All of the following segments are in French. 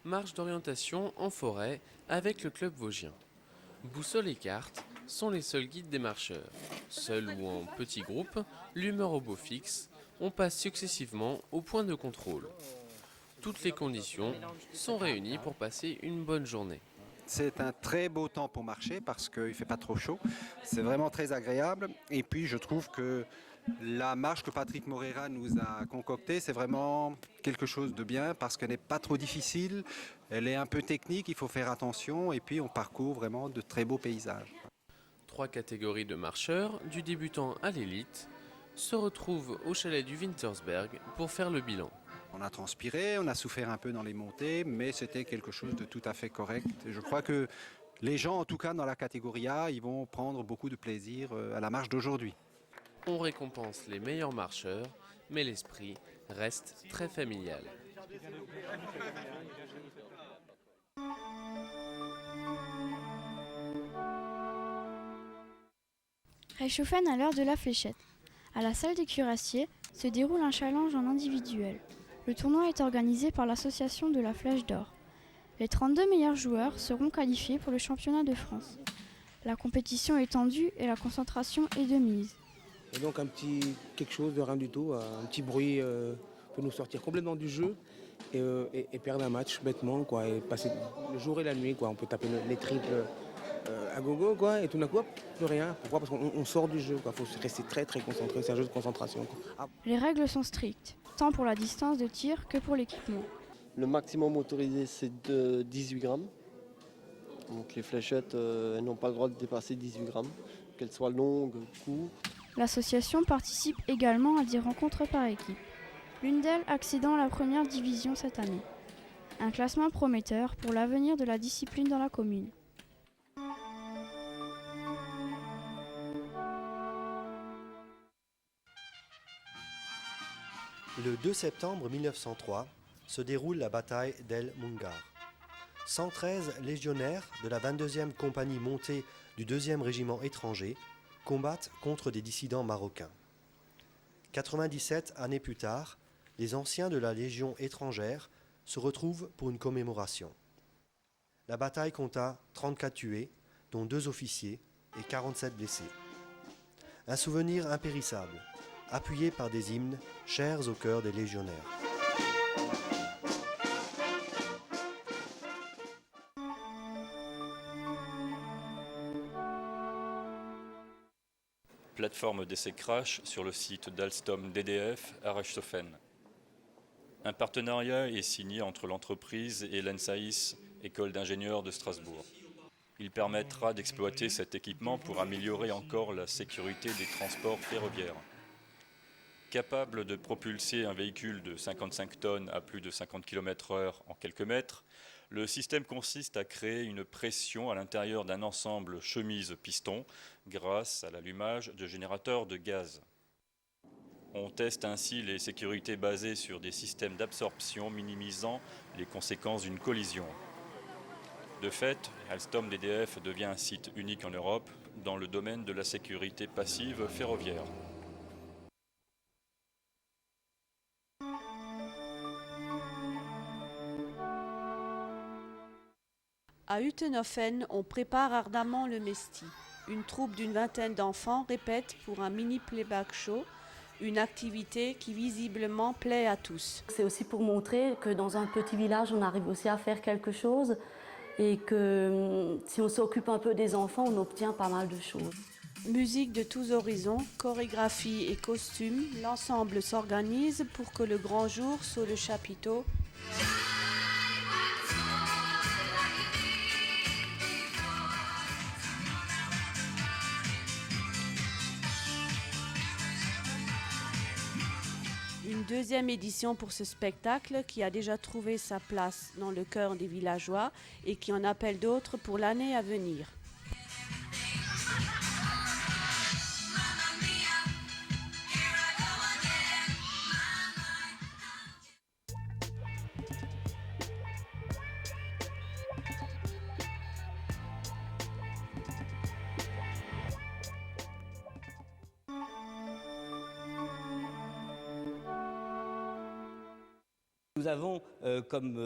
Marche d'orientation en forêt avec le club vosgien. Boussole et carte sont les seuls guides des marcheurs. Seuls ou en petits groupes, l'humeur au beau fixe, on passe successivement au point de contrôle. Toutes les conditions sont réunies pour passer une bonne journée. C'est un très beau temps pour marcher parce qu'il ne fait pas trop chaud. C'est vraiment très agréable. Et puis je trouve que la marche que Patrick Moreira nous a concoctée, c'est vraiment quelque chose de bien parce qu'elle n'est pas trop difficile. Elle est un peu technique, il faut faire attention. Et puis on parcourt vraiment de très beaux paysages. 3 catégories de marcheurs, du débutant à l'élite, se retrouvent au chalet du Wintersberg pour faire le bilan. On a transpiré, on a souffert un peu dans les montées, mais c'était quelque chose de tout à fait correct. Et je crois que les gens, en tout cas dans la catégorie A, ils vont prendre beaucoup de plaisir à la marche d'aujourd'hui. On récompense les meilleurs marcheurs, mais l'esprit reste très familial. Réchauffaine à l'heure de la fléchette. À la salle des cuirassiers se déroule un challenge en individuel. Le tournoi est organisé par l'association de la Flèche d'Or. Les 32 meilleurs joueurs seront qualifiés pour le championnat de France. La compétition est tendue et la concentration est de mise. Et donc quelque chose de rien du tout, un petit bruit peut nous sortir complètement du jeu et perdre un match bêtement, quoi, et passer le jour et la nuit, quoi. On peut taper les triples à gogo, quoi, et tout d'un coup, hop, plus rien. Pourquoi ? Parce qu'on sort du jeu, il faut rester très très concentré, c'est un jeu de concentration, quoi. Les règles sont strictes, tant pour la distance de tir que pour l'équipement. Le maximum autorisé, c'est de 18 grammes. Donc les fléchettes n'ont pas le droit de dépasser 18 grammes, qu'elles soient longues, courtes. L'association participe également à des rencontres par équipe. L'une d'elles accédant à la première division cette année. Un classement prometteur pour l'avenir de la discipline dans la commune. Le 2 septembre 1903 se déroule la bataille d'El Mungar. 113 légionnaires de la 22e compagnie montée du 2e régiment étranger combattent contre des dissidents marocains. 97 années plus tard, les anciens de la Légion étrangère se retrouvent pour une commémoration. La bataille compta 34 tués, dont 2 officiers et 47 blessés. Un souvenir impérissable, appuyé par des hymnes chers au cœur des légionnaires. Plateforme d'essai crash sur le site d'Alstom DDF à Reichshofen. Un partenariat est signé entre l'entreprise et l'ENSAIS, École d'ingénieurs de Strasbourg. Il permettra d'exploiter cet équipement pour améliorer encore la sécurité des transports ferroviaires. Capable de propulser un véhicule de 55 tonnes à plus de 50 km/h en quelques mètres, le système consiste à créer une pression à l'intérieur d'un ensemble chemise-piston grâce à l'allumage de générateurs de gaz. On teste ainsi les sécurités basées sur des systèmes d'absorption minimisant les conséquences d'une collision. De fait, Alstom DDF devient un site unique en Europe dans le domaine de la sécurité passive ferroviaire. À Utenhofen, on prépare ardemment le Mesti. Une troupe d'une vingtaine d'enfants répète pour un mini playback show, une activité qui visiblement plaît à tous. C'est aussi pour montrer que dans un petit village, on arrive aussi à faire quelque chose et que si on s'occupe un peu des enfants, on obtient pas mal de choses. Musique de tous horizons, chorégraphie et costumes, l'ensemble s'organise pour que le grand jour sous le chapiteau Une deuxième édition pour ce spectacle qui a déjà trouvé sa place dans le cœur des villageois et qui en appelle d'autres pour l'année à venir. Nous avons comme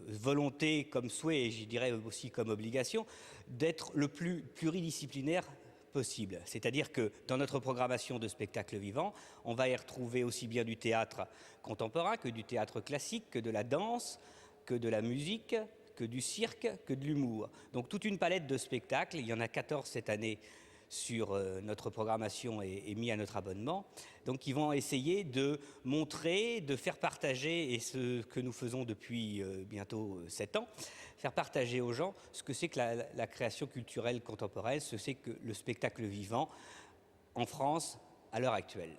volonté, comme souhait, et je dirais aussi comme obligation, d'être le plus pluridisciplinaire possible. C'est-à-dire que dans notre programmation de spectacles vivants, on va y retrouver aussi bien du théâtre contemporain que du théâtre classique, que de la danse, que de la musique, que du cirque, que de l'humour. Donc toute une palette de spectacles, il y en a 14 cette année sur notre programmation et mis à notre abonnement, donc qui vont essayer de montrer, de faire partager, et ce que nous faisons depuis bientôt 7 ans, faire partager aux gens ce que c'est que la création culturelle contemporaine, ce que c'est que le spectacle vivant en France à l'heure actuelle.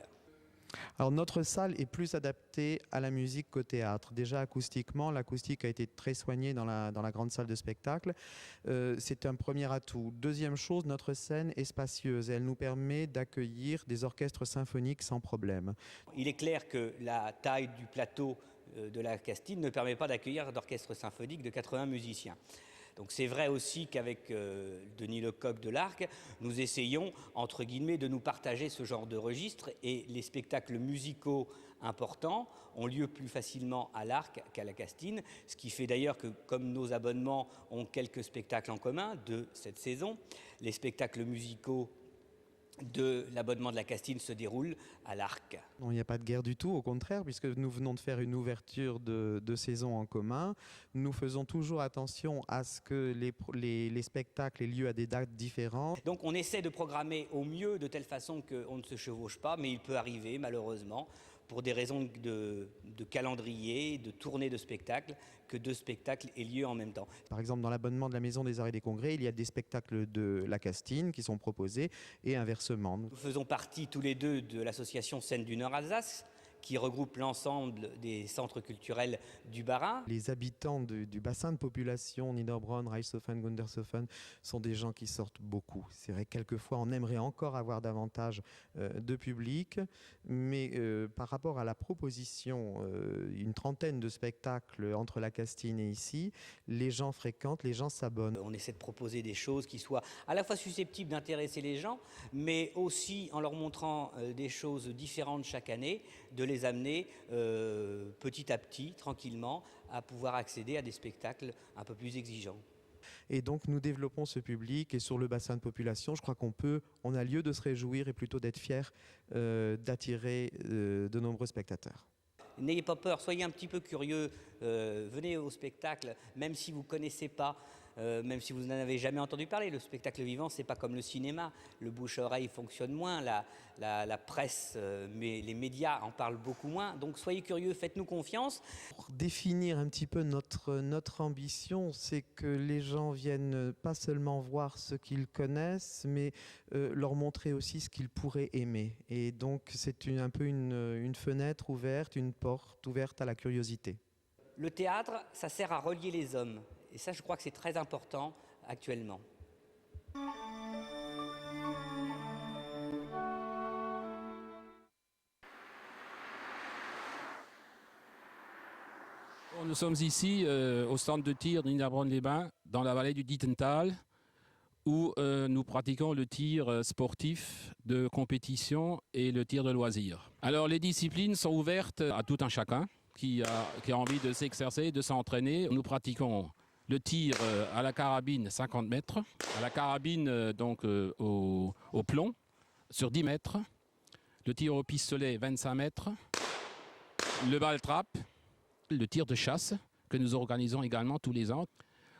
Alors notre salle est plus adaptée à la musique qu'au théâtre. Déjà acoustiquement, l'acoustique a été très soignée dans la grande salle de spectacle. C'est un premier atout. Deuxième chose, notre scène est spacieuse. Elle nous permet d'accueillir des orchestres symphoniques sans problème. Il est clair que la taille du plateau de la Castine ne permet pas d'accueillir d'orchestre symphonique de 80 musiciens. Donc c'est vrai aussi qu'avec Denis Lecoq de l'Arc, nous essayons, entre guillemets, de nous partager ce genre de registre, et les spectacles musicaux importants ont lieu plus facilement à l'Arc qu'à la Castine, ce qui fait d'ailleurs que, comme nos abonnements ont quelques spectacles en commun de cette saison, les spectacles musicaux de l'abonnement de la Castine se déroule à l'Arc. Non, il n'y a pas de guerre du tout, au contraire, puisque nous venons de faire une ouverture de saison en commun. Nous faisons toujours attention à ce que les spectacles aient lieu à des dates différentes. Donc on essaie de programmer au mieux de telle façon qu'on ne se chevauche pas, mais il peut arriver malheureusement, pour des raisons de calendrier, de tournée de spectacles, que 2 spectacles aient lieu en même temps. Par exemple, dans l'abonnement de la Maison des Arts et des Congrès, il y a des spectacles de la Castine qui sont proposés et inversement. Nous faisons partie tous les deux de l'association Scène du Nord-Alsace, qui regroupe l'ensemble des centres culturels du Bas-Rhin. Les habitants du bassin de population, Niederbronn, Reichshofen, Gundershofen, sont des gens qui sortent beaucoup. C'est vrai que quelquefois on aimerait encore avoir davantage de public, mais par rapport à la proposition, une trentaine de spectacles entre la Castine et ici, les gens fréquentent, les gens s'abonnent. On essaie de proposer des choses qui soient à la fois susceptibles d'intéresser les gens, mais aussi en leur montrant des choses différentes chaque année, de les amener petit à petit, tranquillement, à pouvoir accéder à des spectacles un peu plus exigeants. Et donc nous développons ce public, et sur le bassin de population, je crois on a lieu de se réjouir et plutôt d'être fiers d'attirer de nombreux spectateurs. N'ayez pas peur, soyez un petit peu curieux, venez au spectacle, même si vous ne connaissez pas, même si vous n'en avez jamais entendu parler. Le spectacle vivant, c'est pas comme le cinéma. Le bouche-oreille fonctionne moins, la presse, mais les médias en parlent beaucoup moins. Donc soyez curieux, faites-nous confiance. Pour définir un petit peu notre ambition, c'est que les gens viennent pas seulement voir ce qu'ils connaissent, mais leur montrer aussi ce qu'ils pourraient aimer. Et donc c'est un peu une fenêtre ouverte, une porte ouverte à la curiosité. Le théâtre, ça sert à relier les hommes. Et ça, je crois que c'est très important actuellement. Nous sommes ici au centre de tir de Niederbronn-les-Bains, dans la vallée du Dittental, où nous pratiquons le tir sportif de compétition et le tir de loisir. Alors les disciplines sont ouvertes à tout un chacun qui a envie de s'exercer, de s'entraîner. Nous pratiquons le tir à la carabine 50 mètres, à la carabine donc au plomb sur 10 mètres, le tir au pistolet 25 mètres, le ball-trap, le tir de chasse que nous organisons également tous les ans,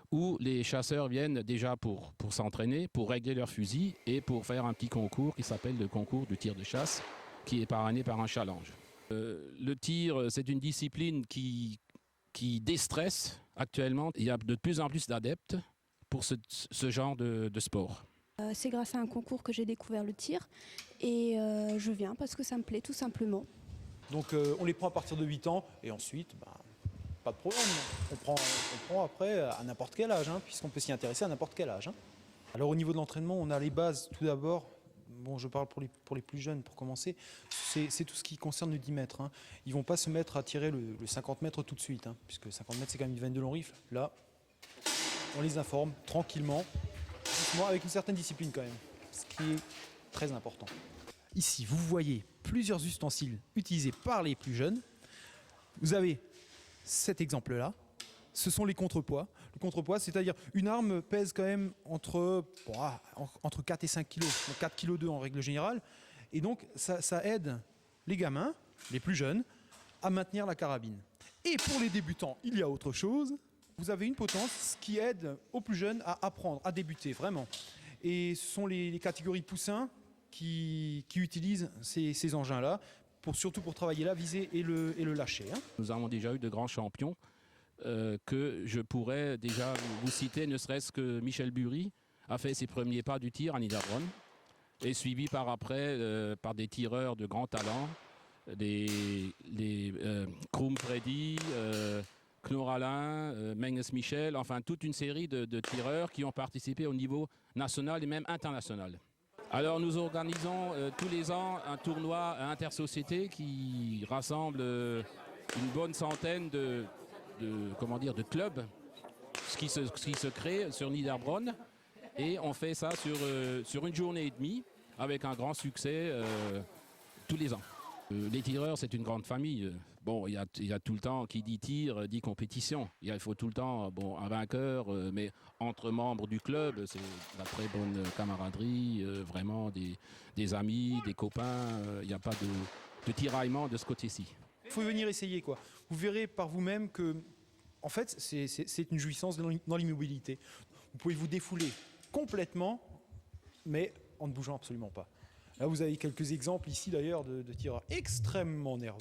où les chasseurs viennent déjà pour s'entraîner, pour régler leur fusil et pour faire un petit concours qui s'appelle le concours du tir de chasse, qui est parrainé par un challenge. Le tir, c'est une discipline qui déstresse actuellement. Il y a de plus en plus d'adeptes pour ce genre de sport. C'est grâce à un concours que j'ai découvert le tir et je viens parce que ça me plaît tout simplement. Donc on les prend à partir de 8 ans et ensuite, pas de problème. On prend après à n'importe quel âge, puisqu'on peut s'y intéresser à n'importe quel âge. Alors au niveau de l'entraînement, on a les bases tout d'abord. Bon, je parle pour les plus jeunes pour commencer. C'est tout ce qui concerne le 10 mètres. Ils ne vont pas se mettre à tirer le 50 mètres tout de suite, puisque 50 mètres c'est quand même une veine de long rifle. Là, on les informe tranquillement, doucement, avec une certaine discipline quand même, ce qui est très important. Ici, vous voyez plusieurs ustensiles utilisés par les plus jeunes. Vous avez cet exemple-là. Ce sont les contrepoids. Le contrepoids, c'est-à-dire une arme pèse quand même entre 4 et 5 kg, donc 4 kg 2 en règle générale. Et donc, ça aide les gamins, les plus jeunes, à maintenir la carabine. Et pour les débutants, il y a autre chose. Vous avez une potence qui aide aux plus jeunes à apprendre, à débuter, vraiment. Et ce sont les catégories poussins qui utilisent ces engins-là, surtout pour travailler la visée et le lâcher. Nous avons déjà eu de grands champions que je pourrais déjà vous citer, ne serait-ce que Michel Bury a fait ses premiers pas du tir à Niederbronn, et suivi par après par des tireurs de grand talent, les Krum Freddy, Knorr Alain, Menges Michel, enfin toute une série de tireurs qui ont participé au niveau national et même international. Alors nous organisons tous les ans un tournoi intersociété qui rassemble une bonne centaine de clubs qui se créent sur Niederbronn, et on fait ça sur une journée et demie avec un grand succès tous les ans. Les tireurs, c'est une grande famille. Bon, il y a tout le temps, qui dit tir, dit compétition. Il faut tout le temps un vainqueur, mais entre membres du club, c'est de la très bonne camaraderie, vraiment des amis, des copains. Il n'y a pas de tiraillement de ce côté-ci. Il faut venir essayer, quoi. Vous verrez par vous-même que, en fait, c'est une jouissance dans l'immobilité. Vous pouvez vous défouler complètement, mais en ne bougeant absolument pas. Là, vous avez quelques exemples ici, d'ailleurs, de tireurs extrêmement nerveux.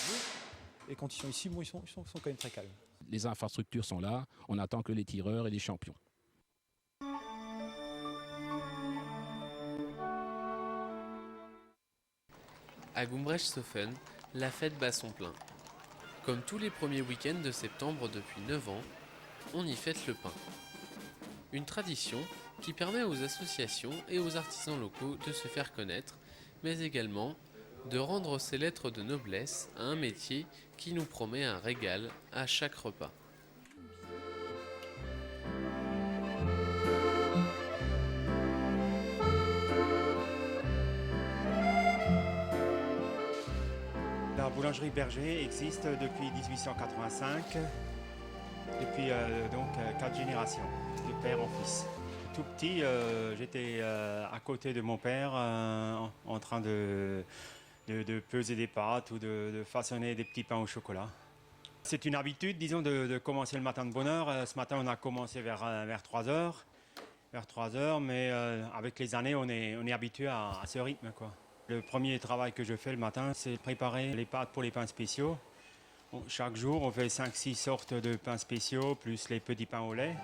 Et quand ils sont ici, ils sont quand même très calmes. Les infrastructures sont là, on attend que les tireurs et les champions. À Gumbrechtshofen, la fête bat son plein. Comme tous les premiers week-ends de septembre depuis 9 ans, on y fête le pain. Une tradition qui permet aux associations et aux artisans locaux de se faire connaître, mais également de rendre ses lettres de noblesse à un métier qui nous promet un régal à chaque repas. La boulangerie Berger existe depuis 1885, depuis 4 générations, de père en fils. Tout petit, j'étais à côté de mon père en train de peser des pâtes ou de façonner des petits pains au chocolat. C'est une habitude, disons, de commencer le matin de bonne heure. Ce matin, on a commencé vers 3h. Vers 3h, mais avec les années, on est habitué à ce rythme, quoi. Le premier travail que je fais le matin, c'est préparer les pâtes pour les pains spéciaux. Chaque jour, on fait 5-6 sortes de pains spéciaux, plus les petits pains au lait.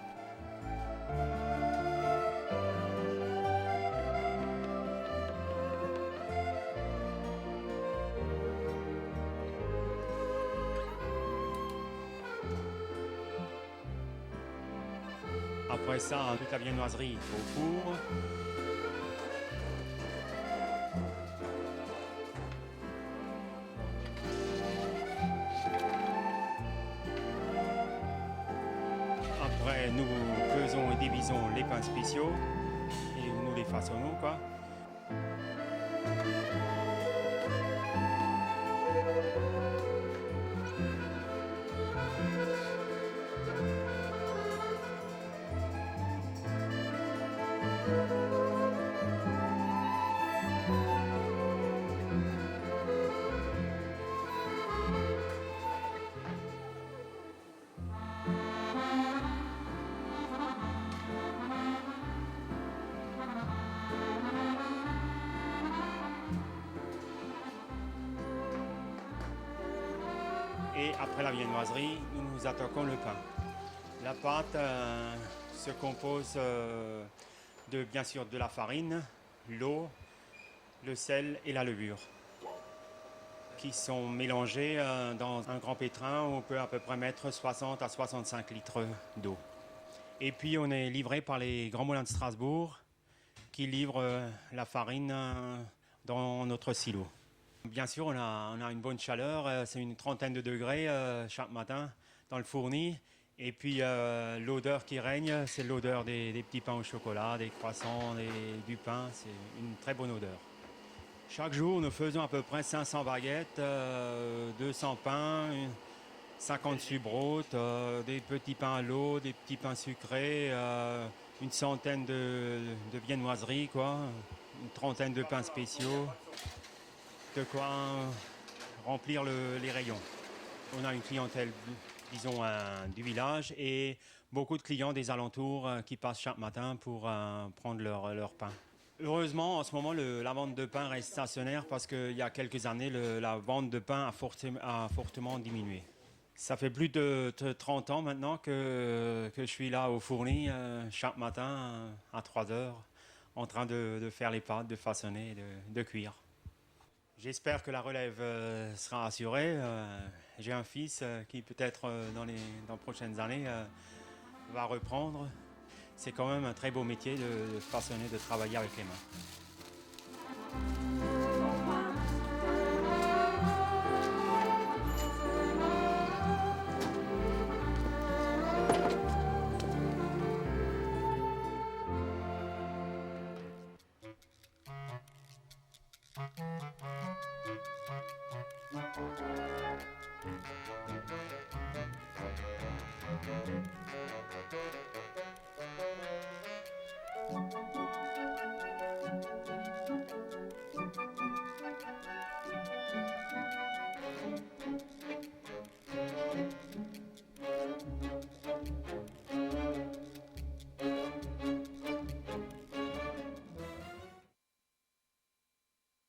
Après ça, toute la viennoiserie au four. Après, nous faisons et divisons les pains spéciaux et nous les façonnons, quoi. Et après la viennoiserie, nous attaquons le pain. La pâte se compose bien sûr de la farine, l'eau, le sel et la levure. qui sont mélangés dans un grand pétrin où on peut à peu près mettre 60 à 65 litres d'eau. Et puis on est livré par les Grands Moulins de Strasbourg qui livrent la farine dans notre silo. Bien sûr, on a une bonne chaleur, c'est une trentaine de degrés chaque matin dans le fourni. Et puis l'odeur qui règne, c'est l'odeur des petits pains au chocolat, des croissants, du pain, c'est une très bonne odeur. Chaque jour, nous faisons à peu près 500 baguettes, 200 pains, 50 subroutes, des petits pains à l'eau, des petits pains sucrés, une centaine de viennoiseries, quoi, une trentaine de pains spéciaux, de quoi remplir les rayons. On a une clientèle, disons, du village et beaucoup de clients des alentours qui passent chaque matin pour prendre leur pain. Heureusement, en ce moment, la vente de pain reste stationnaire parce qu'il y a quelques années, la vente de pain a fortement diminué. Ça fait plus de 30 ans maintenant que je suis là au fourni chaque matin à 3 heures en train de faire les pâtes, de façonner, de cuire. J'espère que la relève sera assurée. J'ai un fils qui peut-être dans les prochaines années va reprendre. C'est quand même un très beau métier de façonner, de travailler avec les mains.